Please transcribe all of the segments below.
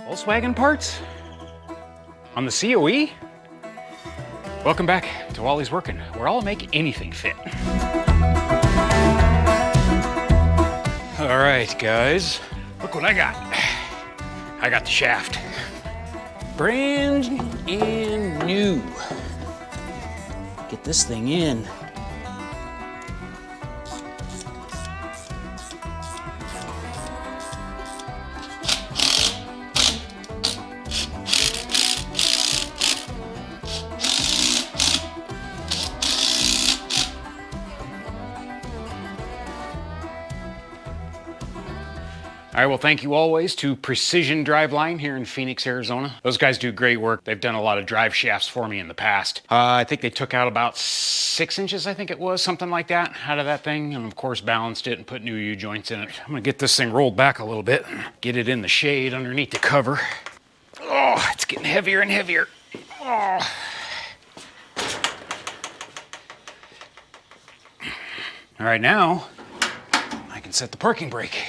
Volkswagen parts? On the COE? Welcome back to Wally's Working, where I'll make anything fit. All right, guys, look what I got. I got the shaft. Brand and new. Get this thing in. All right, well, thank you always to Precision Driveline here in Phoenix, Arizona. Those guys do great work. They've done a lot of drive shafts for me in the past. I think they took out about 6 inches, I think it was, something like that, out of that thing, and of course balanced it and put new U-joints in it. I'm gonna get this thing rolled back a little bit, get it in the shade underneath the cover. Oh, it's getting heavier and heavier. Oh. All right, now I can set the parking brake.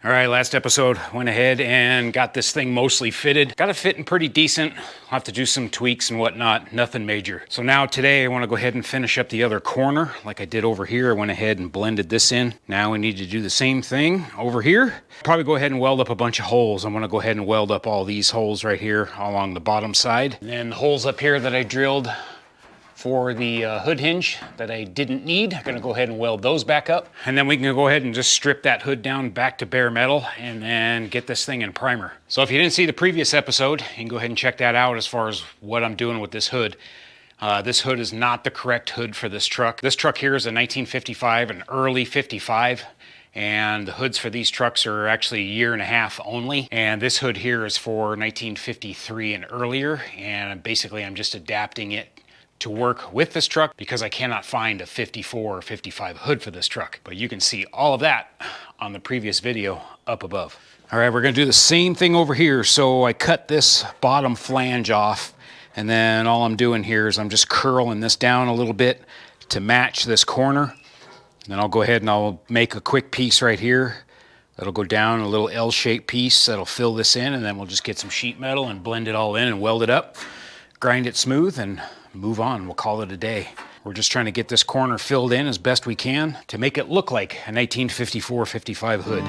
All right, last episode, went ahead and got this thing mostly fitted. Got it fitting pretty decent. I'll have to do some tweaks and whatnot, nothing major. So now today I wanna go ahead and finish up the other corner like I did over here. I went ahead and blended this in. Now we need to do the same thing over here. Probably go ahead and weld up a bunch of holes. I'm gonna go ahead and weld up all these holes right here along the bottom side. And then the holes up here that I drilled for the hood hinge that I didn't need. I'm gonna go ahead and weld those back up. And then we can go ahead and just strip that hood down back to bare metal and then get this thing in primer. So if you didn't see the previous episode, you can go ahead and check that out as far as what I'm doing with this hood. This hood is not the correct hood for this truck. This truck here is a 1955, an early 55. And the hoods for these trucks are actually a year and a half only. And this hood here is for 1953 and earlier. And basically I'm just adapting it to work with this truck because I cannot find a 54 or 55 hood for this truck. But you can see all of that on the previous video up above. All right, we're gonna do the same thing over here. So I cut this bottom flange off, and then all I'm doing here is I'm just curling this down a little bit to match this corner. And then I'll go ahead and I'll make a quick piece right here. That'll go down, a little L-shaped piece that'll fill this in, and then we'll just get some sheet metal and blend it all in and weld it up, grind it smooth, and move on. We'll call it a day. We're just trying to get this corner filled in as best we can to make it look like a 1954-55 hood.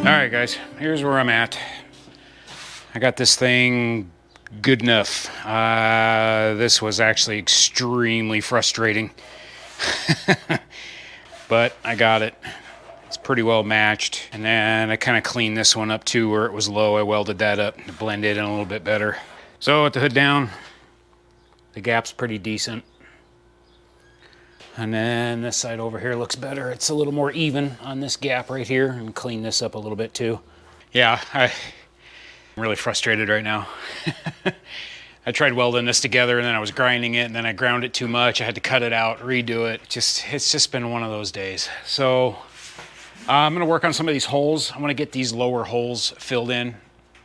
Alright guys, here's where I'm at. I got this thing good enough. This was actually extremely frustrating. But I got it. It's pretty well matched. And then I kind of cleaned this one up too where it was low. I welded that up to blend it in a little bit better. So with the hood down, the gap's pretty decent. And then this side over here looks better. It's a little more even on this gap right here, and clean this up a little bit too. Yeah, I'm really frustrated right now. I tried welding this together and then I was grinding it and then I ground it too much. I had to cut it out, redo it. It's just been one of those days. So I'm gonna work on some of these holes. I'm gonna get these lower holes filled in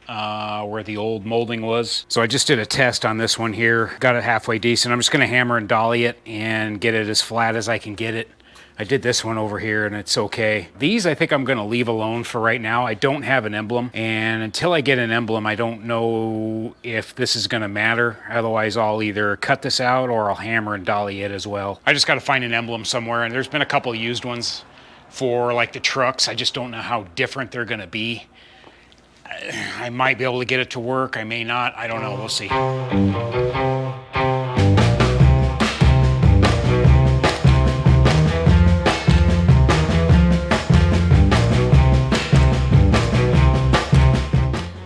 where the old molding was. So I just did a test on this one here, got it halfway decent. I'm just gonna hammer and dolly it and get it as flat as I can get it. I did this one over here and it's okay. These I think I'm gonna leave alone for right now. I don't have an emblem, and until I get an emblem, I don't know if this is gonna matter. Otherwise I'll either cut this out or I'll hammer and dolly it as well. I just gotta find an emblem somewhere, and there's been a couple used ones for like the trucks. I just don't know how different they're gonna be. I might be able to get it to work, I may not, I don't know, we'll see.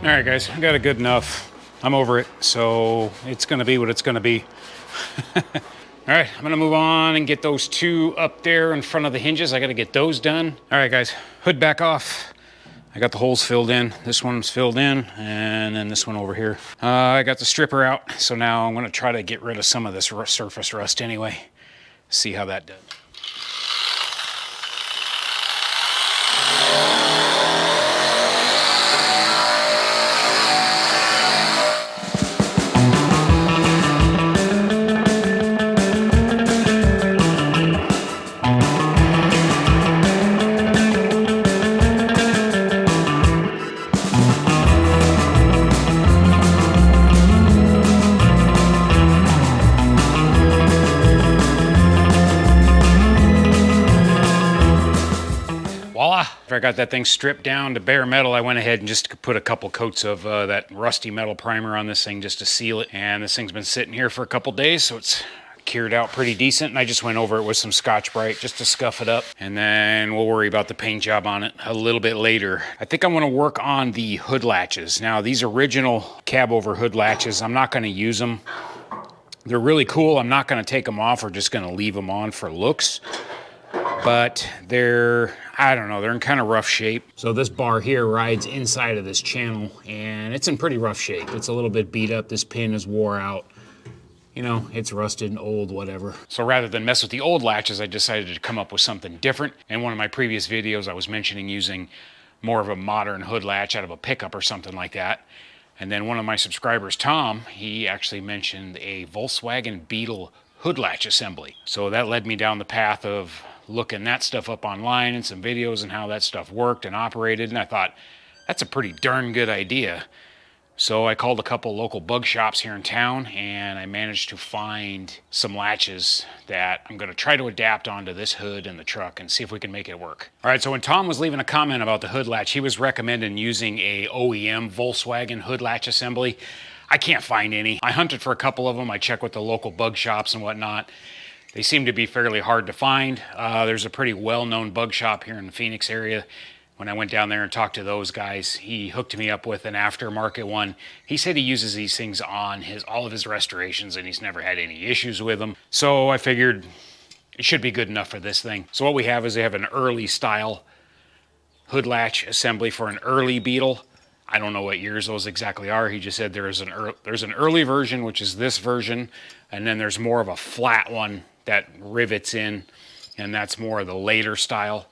All right guys, I got it good enough. I'm over it, so it's gonna be what it's gonna be. All right, I'm gonna move on and get those two up there in front of the hinges. I gotta get those done. All right, guys, hood back off. I got the holes filled in. This one's filled in, and then this one over here. I got the stripper out, so now I'm gonna try to get rid of some of this surface rust anyway. See how that does. After I got that thing stripped down to bare metal, I went ahead and just put a couple coats of that rusty metal primer on this thing just to seal it. And this thing's been sitting here for a couple days, so it's cured out pretty decent. And I just went over it with some Scotch-Brite just to scuff it up. And then we'll worry about the paint job on it a little bit later. I think I'm going to work on the hood latches. Now, these original cab-over hood latches, I'm not going to use them. They're really cool. I'm not going to take them off. We're just going to leave them on for looks. But they're, I don't know, they're in kind of rough shape. So this bar here rides inside of this channel, and it's in pretty rough shape. It's a little bit beat up. This pin is wore out. You know, it's rusted and old, whatever. So rather than mess with the old latches, I decided to come up with something different. In one of my previous videos, I was mentioning using more of a modern hood latch out of a pickup or something like that. And then one of my subscribers, Tom, he actually mentioned a Volkswagen Beetle hood latch assembly. So that led me down the path of looking that stuff up online and some videos and how that stuff worked and operated, and I thought, that's a pretty darn good idea. So I called a couple local bug shops here in town, and I managed to find some latches that I'm going to try to adapt onto this hood in the truck and see if we can make it work. All right, so when Tom was leaving a comment about the hood latch, he was recommending using a OEM Volkswagen hood latch assembly. I can't find any. I hunted for a couple of them. I checked with the local bug shops and whatnot. They seem to be fairly hard to find. There's a pretty well-known bug shop here in the Phoenix area. When I went down there and talked to those guys, he hooked me up with an aftermarket one. He said he uses these things on all of his restorations, and he's never had any issues with them. So I figured it should be good enough for this thing. So what we have is they have an early style hood latch assembly for an early Beetle. I don't know what years those exactly are. He just said there's an early version, which is this version, and then there's more of a flat one that rivets in, and that's more of the later style.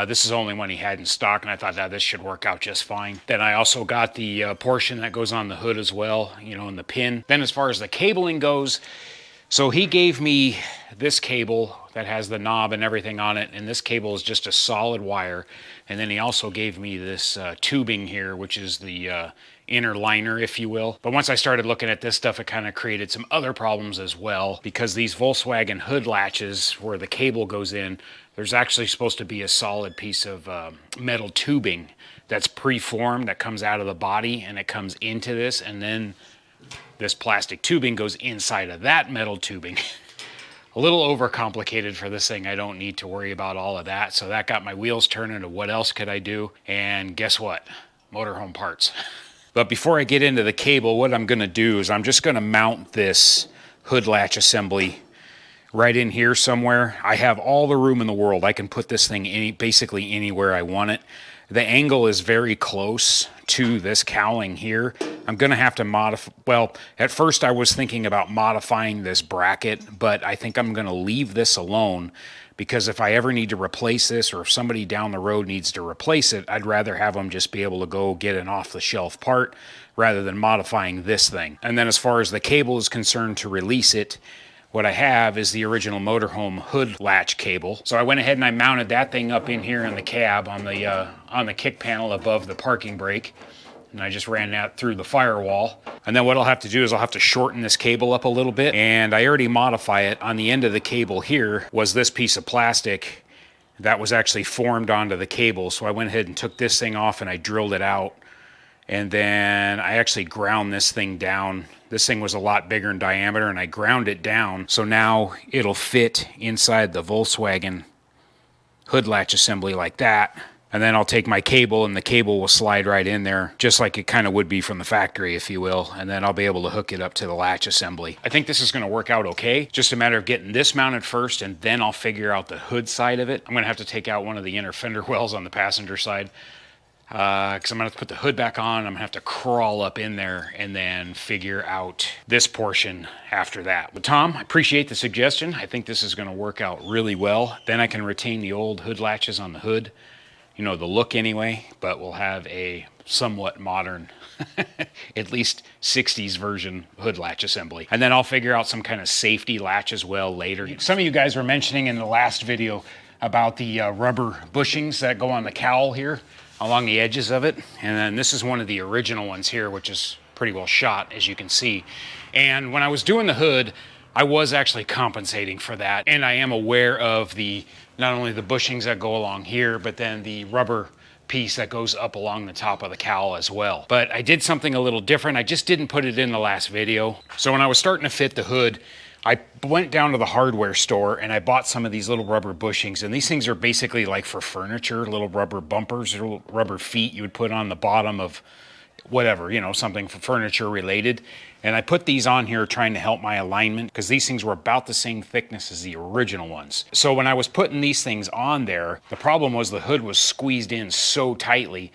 This is only one he had in stock, and I thought that this should work out just fine. Then I also got the portion that goes on the hood as well, you know, in the pin. Then as far as the cabling goes, so he gave me this cable that has the knob and everything on it, and this cable is just a solid wire. And then he also gave me this tubing here, which is the inner liner, if you will. But once I started looking at this stuff, it kind of created some other problems as well, because these Volkswagen hood latches where the cable goes in, there's actually supposed to be a solid piece of metal tubing that's preformed that comes out of the body, and it comes into this, and then this plastic tubing goes inside of that metal tubing. A little overcomplicated for this thing. I don't need to worry about all of that. So that got my wheels turning to what else could I do? And guess what? Motorhome parts. But before I get into the cable, what I'm gonna do is I'm just gonna mount this hood latch assembly right in here somewhere. I have all the room in the world. I can put this thing basically anywhere I want it. The angle is very close to this cowling here. I'm gonna have to modify, well, at first I was thinking about modifying this bracket, but I think I'm gonna leave this alone, because if I ever need to replace this, or if somebody down the road needs to replace it, I'd rather have them just be able to go get an off-the-shelf part rather than modifying this thing. And then as far as the cable is concerned to release it, what I have is the original motorhome hood latch cable. So I went ahead and I mounted that thing up in here in the cab on the kick panel above the parking brake. And I just ran that through the firewall. And then what I'll have to do is I'll have to shorten this cable up a little bit. And I already modify it. On the end of the cable here was this piece of plastic that was actually formed onto the cable. So I went ahead and took this thing off and I drilled it out. And then I actually ground this thing down. This thing was a lot bigger in diameter, and I ground it down. So now it'll fit inside the Volkswagen hood latch assembly like that. And then I'll take my cable, and the cable will slide right in there, just like it kind of would be from the factory, if you will. And then I'll be able to hook it up to the latch assembly. I think this is going to work out okay. Just a matter of getting this mounted first, and then I'll figure out the hood side of it. I'm going to have to take out one of the inner fender wells on the passenger side, because I'm going to have to put the hood back on. I'm going to have to crawl up in there and then figure out this portion after that. But Tom, I appreciate the suggestion. I think this is going to work out really well. Then I can retain the old hood latches on the hood. You know, the look anyway, but we'll have a somewhat modern, at least 60s version hood latch assembly. And then I'll figure out some kind of safety latch as well later. Some of you guys were mentioning in the last video about the rubber bushings that go on the cowl here along the edges of it. And then this is one of the original ones here, which is pretty well shot, as you can see. And when I was doing the hood, I was actually compensating for that. And I am aware of the not only the bushings that go along here, but then the rubber piece that goes up along the top of the cowl as well. But I did something a little different. I just didn't put it in the last video. So when I was starting to fit the hood, I went down to the hardware store and I bought some of these little rubber bushings. And these things are basically like for furniture, little rubber bumpers, little rubber feet you would put on the bottom of whatever, you know, something for furniture related. And I put these on here trying to help my alignment, because these things were about the same thickness as the original ones. So when I was putting these things on there, the problem was the hood was squeezed in so tightly.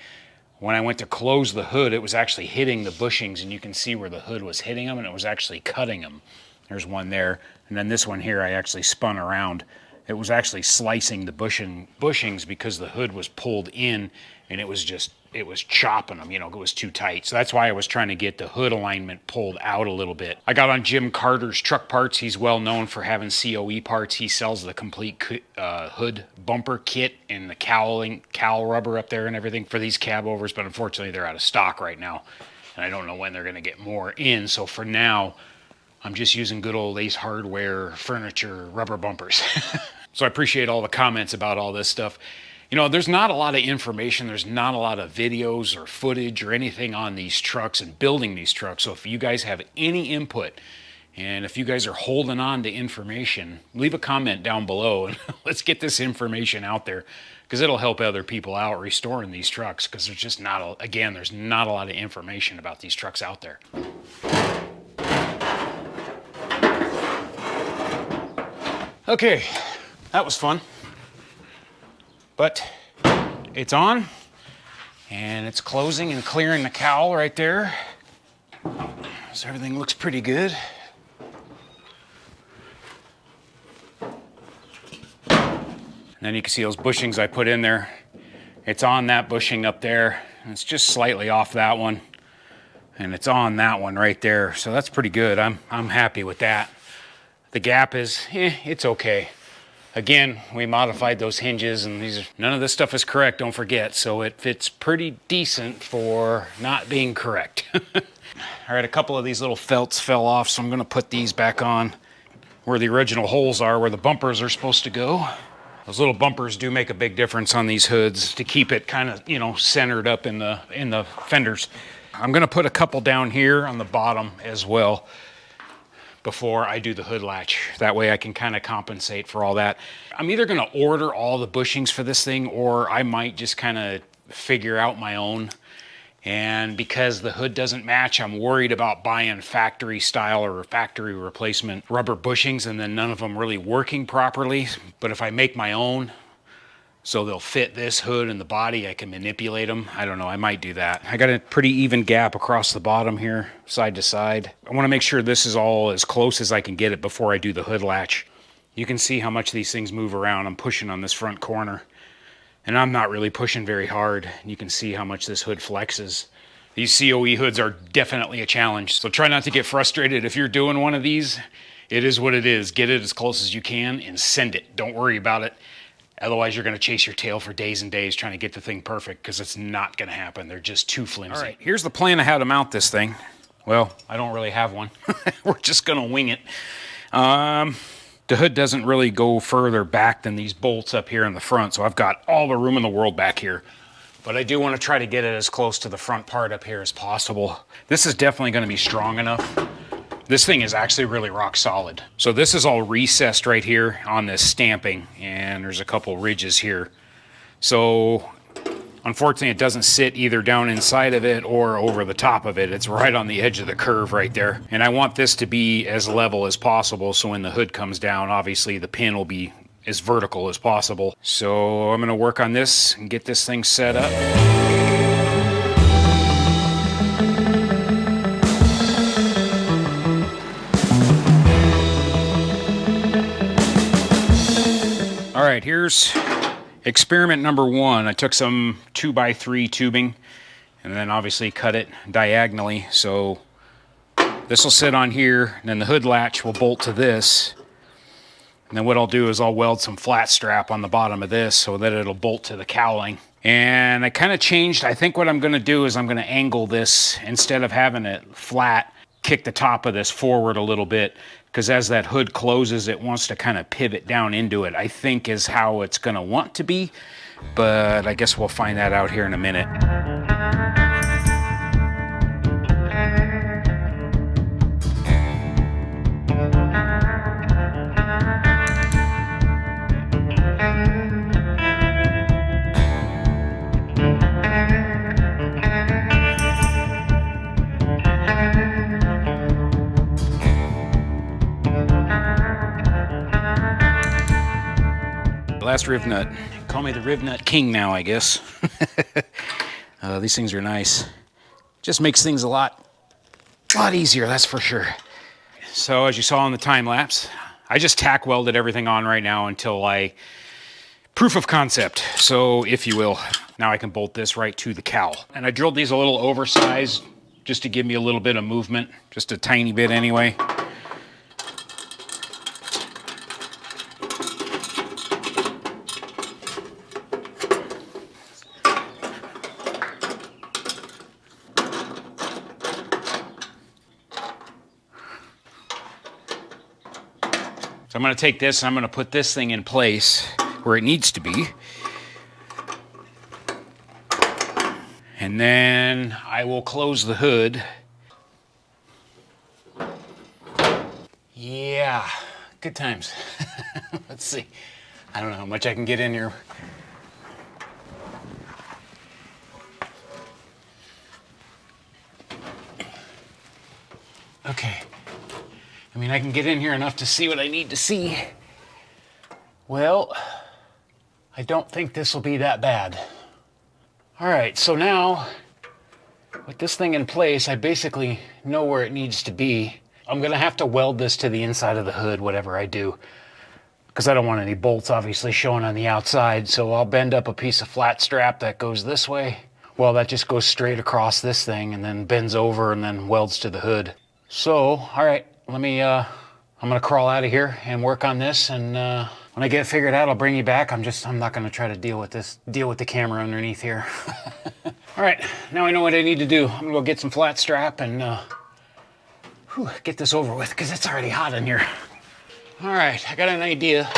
When I went to close the hood, it was actually hitting the bushings, and you can see where the hood was hitting them, and it was actually cutting them. There's one there. And then this one here, I actually spun around. It was actually slicing the bushings because the hood was pulled in, and it was chopping them, you know, it was too tight. So that's why I was trying to get the hood alignment pulled out a little bit. I got on Jim Carter's Truck Parts. He's well known for having COE parts. He sells the complete hood bumper kit and the cowl rubber up there and everything for these cab overs, but unfortunately they're out of stock right now. And I don't know when they're gonna get more in. So for now, I'm just using good old Ace Hardware furniture rubber bumpers. So I appreciate all the comments about all this stuff. You know, there's not a lot of information. There's not a lot of videos or footage or anything on these trucks and building these trucks. So if you guys have any input, and if you guys are holding on to information, leave a comment down below and let's get this information out there, because it'll help other people out restoring these trucks, because there's just not, there's not a lot of information about these trucks out there. Okay, that was fun. But it's on, and it's closing and clearing the cowl right there. So everything looks pretty good. And then you can see those bushings I put in there. It's on that bushing up there, and it's just slightly off that one. And it's on that one right there. So that's pretty good. I'm happy with that. The gap is, it's okay. Again, we modified those hinges, and none of this stuff is correct, don't forget. So it fits pretty decent for not being correct. All right, a couple of these little felts fell off, so I'm gonna put these back on where the original holes are, where the bumpers are supposed to go. Those little bumpers do make a big difference on these hoods to keep it kind of, you know, centered up in the fenders. I'm gonna put a couple down here on the bottom as well before I do the hood latch. That way I can kind of compensate for all that. I'm either gonna order all the bushings for this thing, or I might just kind of figure out my own. And because the hood doesn't match, I'm worried about buying factory style or factory replacement rubber bushings and then none of them really working properly. But if I make my own, so they'll fit this hood and the body, I can manipulate them. I don't know, I might do that. I got a pretty even gap across the bottom here, side to side. I wanna make sure this is all as close as I can get it before I do the hood latch. You can see how much these things move around. I'm pushing on this front corner, and I'm not really pushing very hard. You can see how much this hood flexes. These COE hoods are definitely a challenge, so try not to get frustrated. If you're doing one of these, it is what it is. Get it as close as you can and send it. Don't worry about it. Otherwise, you're gonna chase your tail for days and days trying to get the thing perfect, because it's not gonna happen. They're just too flimsy. All right, here's the plan of how to mount this thing. Well, I don't really have one. We're just gonna wing it. The hood doesn't really go further back than these bolts up here in the front, so I've got all the room in the world back here. But I do want to try to get it as close to the front part up here as possible. This is definitely going to be strong enough. This thing is actually really rock solid. So this is all recessed right here on this stamping, and there's a couple ridges here. So Unfortunately, it doesn't sit either down inside of it or over the top of it. It's right on the edge of the curve right there. And I want this to be as level as possible, so when the hood comes down, obviously the pin will be as vertical as possible. So I'm gonna work on this and get this thing set up. All right, here's experiment number one. I took some 2x3 tubing and then obviously cut it diagonally. So this will sit on here, and then the hood latch will bolt to this. And then what I'll do is I'll weld some flat strap on the bottom of this so that it'll bolt to the cowling. And I kind of changed, I think what I'm gonna do is I'm gonna angle this, instead of having it flat, kick the top of this forward a little bit, because as that hood closes, it wants to kind of pivot down into it, I think is how it's gonna want to be, but I guess we'll find that out here in a minute. Last riv nut. Call me the riv nut king now, I guess. These things are nice. Just makes things a lot easier, that's for sure. So as you saw in the time lapse, I just tack welded everything on right now until proof of concept, so if you will. Now I can bolt this right to the cowl. And I drilled these a little oversized just to give me a little bit of movement, just a tiny bit anyway. So I'm going to take this and I'm going to put this thing in place where it needs to be. And then I will close the hood. Yeah, good times. Let's see. I don't know how much I can get in here. Okay. I mean, I can get in here enough to see what I need to see. Well, I don't think this will be that bad. All right, so now with this thing in place, I basically know where it needs to be. I'm gonna have to weld this to the inside of the hood, whatever I do, because I don't want any bolts obviously showing on the outside. So I'll bend up a piece of flat strap that goes this way. Well, that just goes straight across this thing and then bends over and then welds to the hood. So, all right. I'm gonna crawl out of here and work on this, and when I get it figured out, I'll bring you back. I'm not gonna try to deal with the camera underneath here. All right, now I know what I need to do. I'm gonna go get some flat strap and get this over with, because it's already hot in here. All right, I got an idea.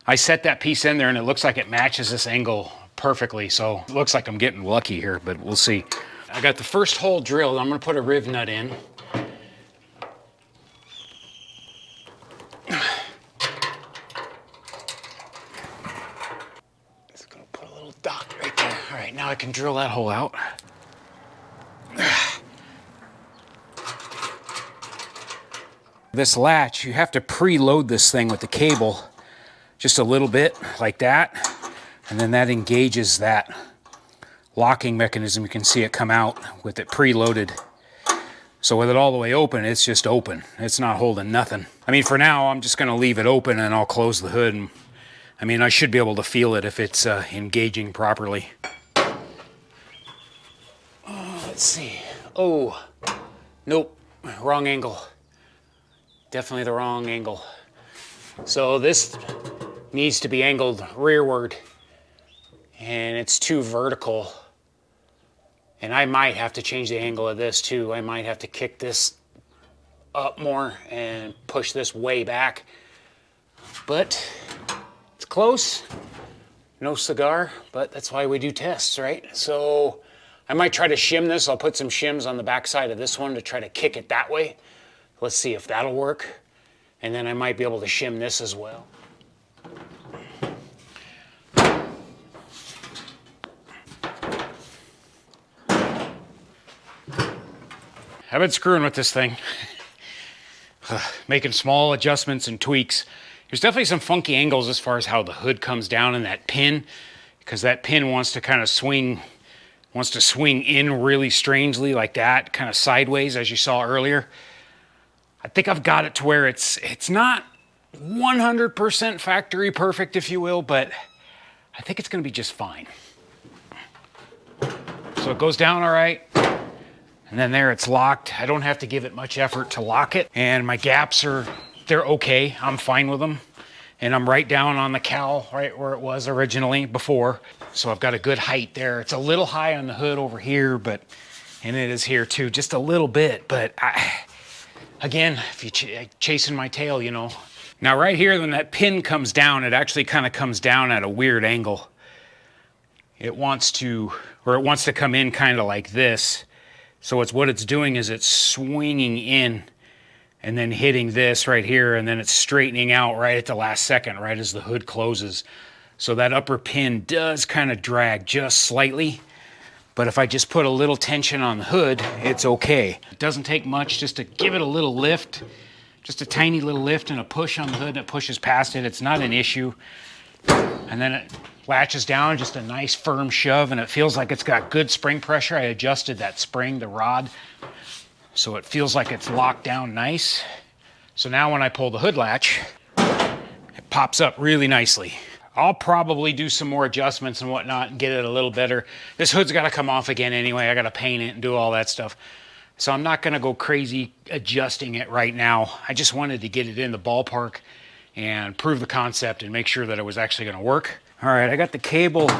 I set that piece in there and it looks like it matches this angle perfectly, so it looks like I'm getting lucky here, but we'll see. I got the first hole drilled. I'm gonna put a riv nut in. Just gonna put a little dot right there. All right, now I can drill that hole out. This latch, you have to preload this thing with the cable just a little bit like that. And then that engages that locking mechanism. You can see it come out with it preloaded. So with it all the way open, it's just open. It's not holding nothing. I mean, for now, I'm just gonna leave it open and I'll close the hood. And, I mean, I should be able to feel it if it's engaging properly. Let's see. Oh, nope, wrong angle. Definitely the wrong angle. So this needs to be angled rearward, and it's too vertical. And I might have to change the angle of this too. I might have to kick this up more and push this way back. But it's close. No cigar, but that's why we do tests, right? So I might try to shim this. I'll put some shims on the back side of this one to try to kick it that way. Let's see if that'll work. And then I might be able to shim this as well. I've been screwing with this thing. Making small adjustments and tweaks. There's definitely some funky angles as far as how the hood comes down in that pin, because that pin wants to kind of swing, wants to swing in really strangely like that, kind of sideways as you saw earlier. I think I've got it to where it's not 100% factory perfect, if you will, but I think it's gonna be just fine. So it goes down all right. And then there it's locked. I don't have to give it much effort to lock it. And my gaps they're okay. I'm fine with them. And I'm right down on the cowl, right where it was originally before. So I've got a good height there. It's a little high on the hood over here, and it is here too, just a little bit. But again, if you're chasing my tail, you know. Now right here, when that pin comes down, it actually kind of comes down at a weird angle. It wants to come in kind of like this. So what it's doing is it's swinging in and then hitting this right here, and then it's straightening out right at the last second, right as the hood closes. So that upper pin does kind of drag just slightly, but if I just put a little tension on the hood, it's okay. It doesn't take much just to give it a little lift, just a tiny little lift and a push on the hood, and it pushes past it. It's not an issue. And then it latches down, just a nice firm shove, and it feels like it's got good spring pressure. I adjusted that spring, the rod, so it feels like it's locked down nice. So now when I pull the hood latch, it pops up really nicely. I'll probably do some more adjustments and whatnot and get it a little better. This hood's got to come off again anyway. I got to paint it and do all that stuff. So I'm not going to go crazy adjusting it right now. I just wanted to get it in the ballpark and prove the concept and make sure that it was actually going to work. All right, I got the cable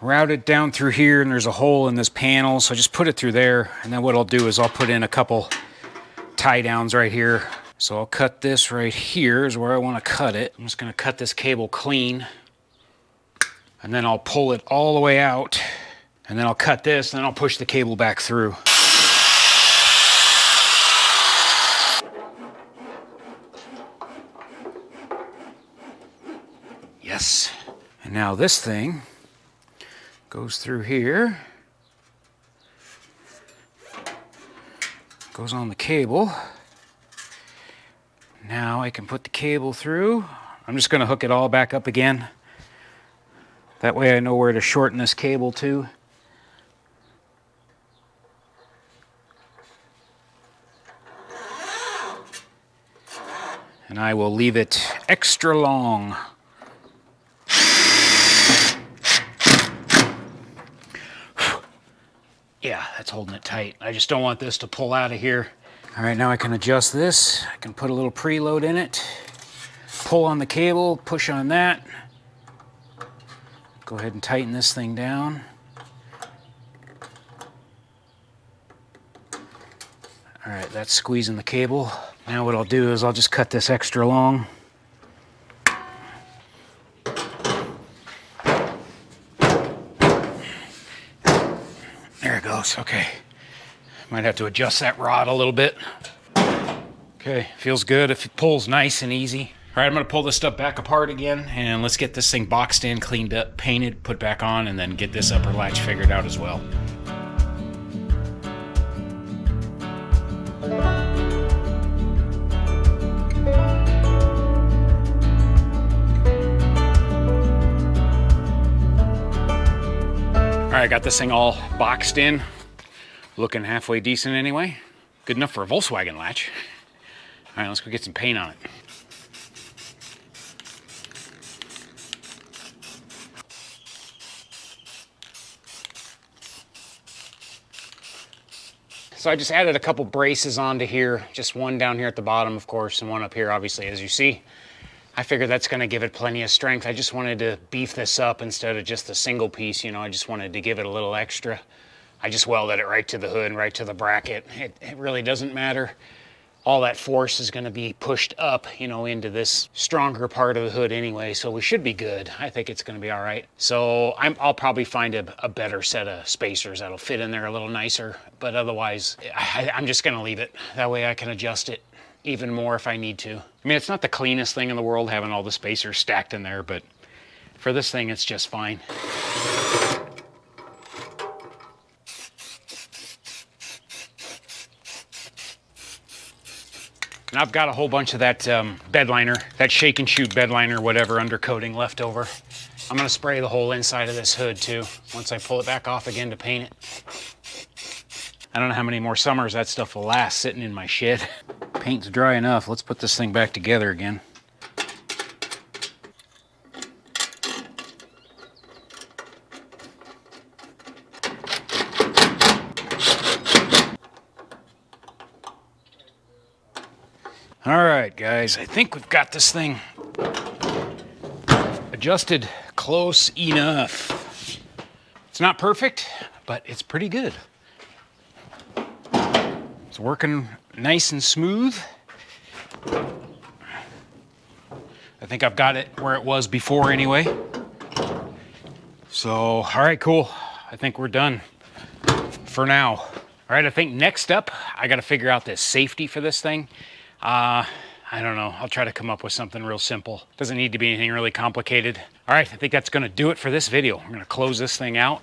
routed down through here, and there's a hole in this panel, so I just put it through there, and then what I'll do is I'll put in a couple tie downs right here. So I'll cut this right here is where I want to cut it. I'm just going to cut this cable clean, and then I'll pull it all the way out, and then I'll cut this, and then I'll push the cable back through. Yes. And now this thing goes through here, goes on the cable. Now I can put the cable through. I'm just going to hook it all back up again. That way I know where to shorten this cable to. And I will leave it extra long. Yeah, that's holding it tight. I just don't want this to pull out of here. All right, now I can adjust this. I can put a little preload in it. Pull on the cable, push on that. Go ahead and tighten this thing down. All right, that's squeezing the cable. Now what I'll do is I'll just cut this extra long. There it goes, okay. Might have to adjust that rod a little bit. Okay, feels good. If it pulls nice and easy. All right, I'm gonna pull this stuff back apart again, and let's get this thing boxed in, cleaned up, painted, put back on, and then get this upper latch figured out as well. All right, got this thing all boxed in. Looking halfway decent anyway. Good enough for a Volkswagen latch. All right, let's go get some paint on it. So I just added a couple braces onto here, just one down here at the bottom, of course, and one up here, obviously, as you see. I figured that's gonna give it plenty of strength. I just wanted to beef this up instead of just a single piece, you know, I just wanted to give it a little extra. I just welded it right to the hood, right to the bracket. It really doesn't matter. All that force is gonna be pushed up, you know, into this stronger part of the hood anyway, so we should be good. I think it's gonna be all right. So I'll probably find a better set of spacers that'll fit in there a little nicer, but otherwise, I'm just gonna leave it. That way I can adjust it even more if I need to. I mean, it's not the cleanest thing in the world having all the spacers stacked in there, but for this thing, it's just fine. And I've got a whole bunch of that bed liner, that shake and shoot bed liner, whatever, undercoating left over. I'm gonna spray the whole inside of this hood too, once I pull it back off again to paint it. I don't know how many more summers that stuff will last sitting in my shed. Paint's dry enough. Let's put this thing back together again. All right, guys, I think we've got this thing adjusted close enough. It's not perfect, but it's pretty good. It's working nice and smooth. I think I've got it where it was before anyway. So, all right, cool. I think we're done for now. All right, I think next up, I got to figure out this safety for this thing. I don't know. I'll try to come up with something real simple. Doesn't need to be anything really complicated. All right, I think that's going to do it for this video. I'm going to close this thing out.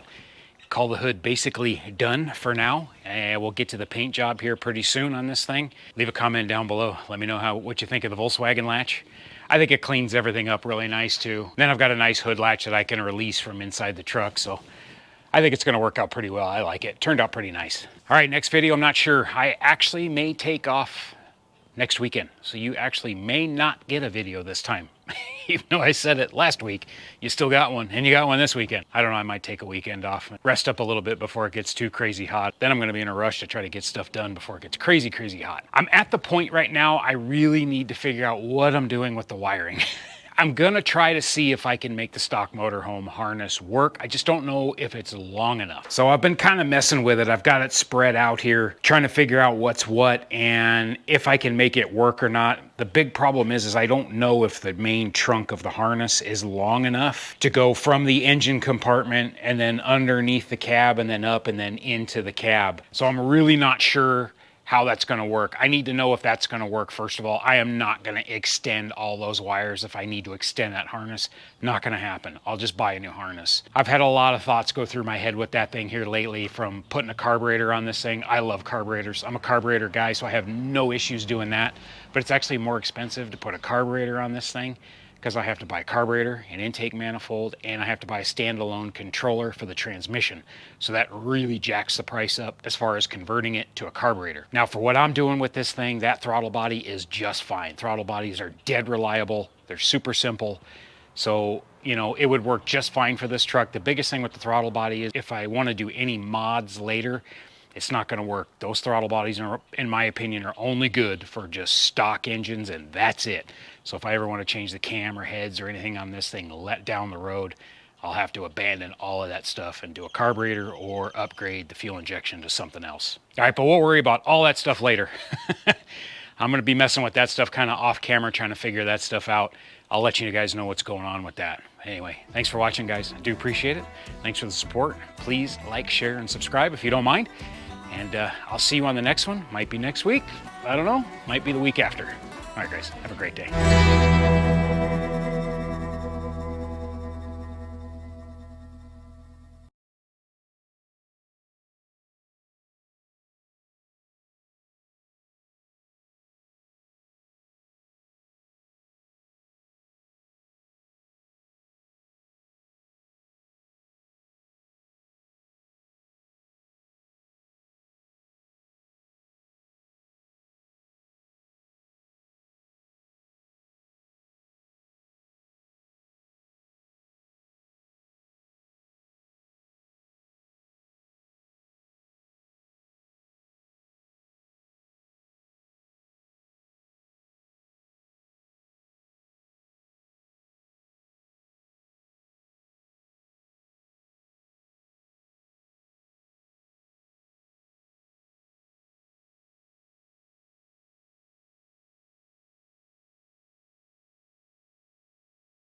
Call the hood basically done for now, and we'll get to the paint job here pretty soon on this thing. Leave a comment down below. Let me know what you think of the Volkswagen latch. I think it cleans everything up really nice too. Then I've got a nice hood latch that I can release from inside the truck, so I think it's gonna work out pretty well. I like it. Turned out pretty nice. All right, next video, I'm not sure. I actually may take off next weekend, so you actually may not get a video this time. Even though I said it last week, you still got one, and you got one this weekend. I don't know, I might take a weekend off, rest up a little bit before it gets too crazy hot. Then I'm gonna be in a rush to try to get stuff done before it gets crazy, crazy hot. I'm at the point right now, I really need to figure out what I'm doing with the wiring. I'm gonna try to see if I can make the stock motorhome harness work. I just don't know if it's long enough. So I've been kind of messing with it. I've got it spread out here, trying to figure out what's what and if I can make it work or not. The big problem is I don't know if the main trunk of the harness is long enough to go from the engine compartment and then underneath the cab and then up and then into the cab. So I'm really not sure how that's gonna work. I need to know if that's gonna work, first of all. I am not gonna extend all those wires if I need to extend that harness. Not gonna happen. I'll just buy a new harness. I've had a lot of thoughts go through my head with that thing here lately, from putting a carburetor on this thing. I love carburetors. I'm a carburetor guy, so I have no issues doing that. But it's actually more expensive to put a carburetor on this thing, because I have to buy a carburetor, an intake manifold, and I have to buy a standalone controller for the transmission. So that really jacks the price up as far as converting it to a carburetor. Now for what I'm doing with this thing, that throttle body is just fine. Throttle bodies are dead reliable. They're super simple. So, you know, it would work just fine for this truck. The biggest thing with the throttle body is if I want to do any mods later, it's not going to work. Those throttle bodies, are, in my opinion, are only good for just stock engines, and that's it. So if I ever want to change the cam or heads or anything on this thing let down the road, I'll have to abandon all of that stuff and do a carburetor or upgrade the fuel injection to something else. All right, but we'll worry about all that stuff later. I'm going to be messing with that stuff kind of off camera, trying to figure that stuff out. I'll let you guys know what's going on with that. Anyway, thanks for watching, guys. I do appreciate it. Thanks for the support. Please like, share, and subscribe if you don't mind. And I'll see you on the next one. Might be next week. I don't know. Might be the week after. All right, guys. Have a great day.